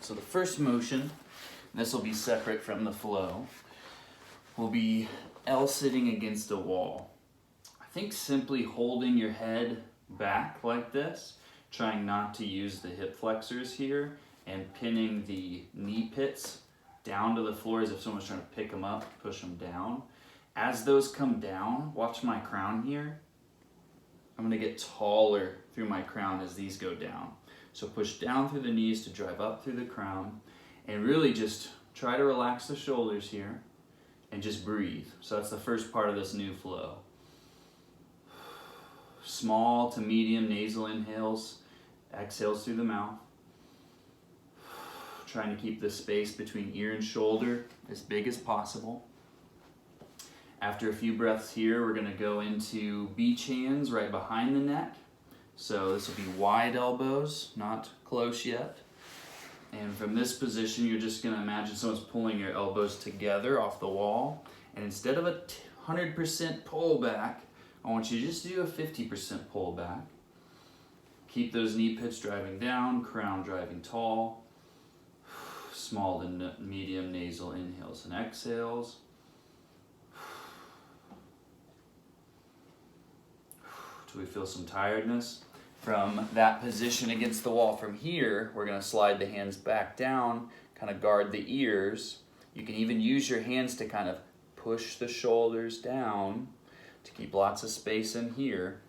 So the first motion, this will be separate from the flow, will be L sitting against a wall. I think simply holding your head back like this, trying not to use the hip flexors here, and pinning the knee pits down to the floor as if someone's trying to pick them up, push them down. As those come down, watch my crown here. I'm gonna get taller through my crown as these go down. So push down through the knees to drive up through the crown, and really just try to relax the shoulders here and just breathe. So that's the first part of this new flow. Small to medium nasal inhales, exhales through the mouth. Trying to keep the space between ear and shoulder as big as possible. After a few breaths here, we're gonna go into beach hands right behind the neck. So this will be wide elbows, not close yet. And from this position, you're just gonna imagine someone's pulling your elbows together off the wall. And instead of a 100% pull back, I want you to just do a 50% pull back. Keep those knee pits driving down, crown driving tall. Small to medium nasal inhales and exhales. Do we feel some tiredness? From that position against the wall from here, we're gonna slide the hands back down, kind of guard the ears. You can even use your hands to kind of push the shoulders down to keep lots of space in here.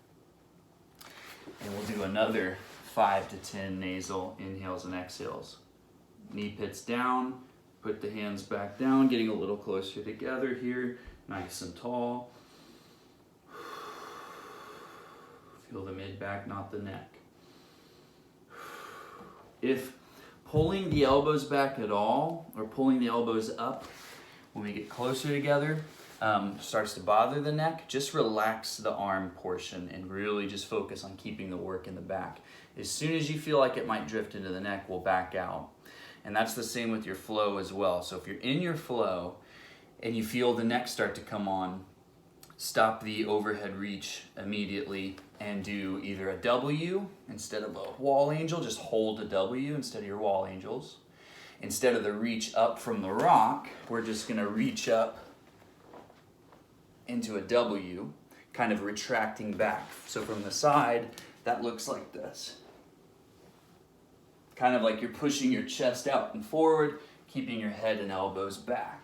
And we'll do another 5 to 10 nasal inhales and exhales. Knee pits down, put the hands back down, getting a little closer together here, nice and tall. Feel the mid-back, not the neck. If pulling the elbows back at all, or pulling the elbows up when we get closer together, starts to bother the neck, just relax the arm portion and really just focus on keeping the work in the back. As soon as you feel like it might drift into the neck, we'll back out. And that's the same with your flow as well. So if you're in your flow and you feel the neck start to come on, stop the overhead reach immediately and do either a W instead of a wall angel, just hold a W instead of your wall angels. Instead of the reach up from the rock, we're just gonna reach up into a W, kind of retracting back. So from the side, that looks like this. Kind of like you're pushing your chest out and forward, keeping your head and elbows back.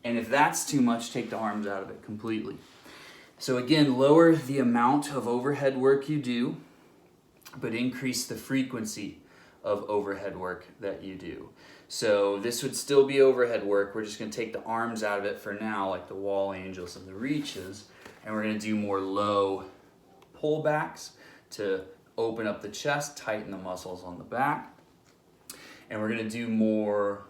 And if that's too much, take the arms out of it completely. So again, lower the amount of overhead work you do, but increase the frequency of overhead work that you do. So this would still be overhead work. We're just gonna take the arms out of it for now, like the wall angels and the reaches, and we're gonna do more low pullbacks to open up the chest, tighten the muscles on the back. And we're gonna do more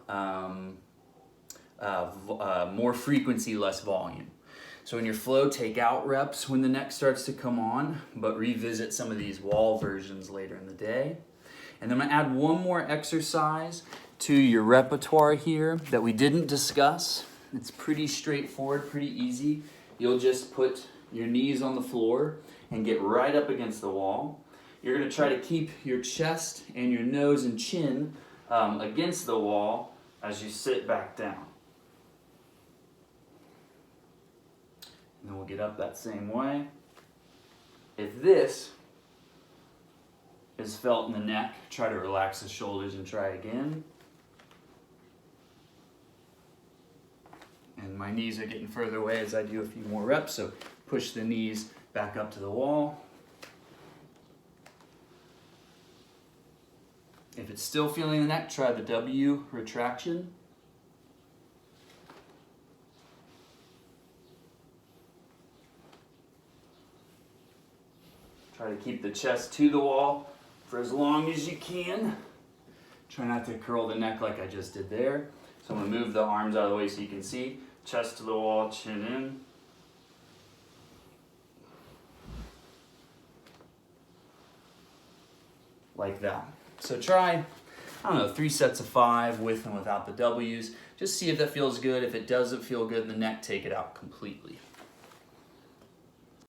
frequency, less volume. So in your flow, take out reps when the neck starts to come on, but revisit some of these wall versions later in the day. And then I'm gonna add one more exercise to your repertoire here that we didn't discuss. It's pretty straightforward, pretty easy. You'll just put your knees on the floor and get right up against the wall. You're gonna try to keep your chest and your nose and chin against the wall as you sit back down. And then we'll get up that same way. If this is felt in the neck, try to relax the shoulders and try again. And my knees are getting further away as I do a few more reps, so push the knees back up to the wall. If it's still feeling the neck, try the W retraction. Try to keep the chest to the wall for as long as you can. Try not to curl the neck like I just did there. So I'm gonna move the arms out of the way so you can see. Chest to the wall, chin in. Like that. So try, 3 sets of 5 with and without the W's. Just see if that feels good. If it doesn't feel good in the neck, take it out completely.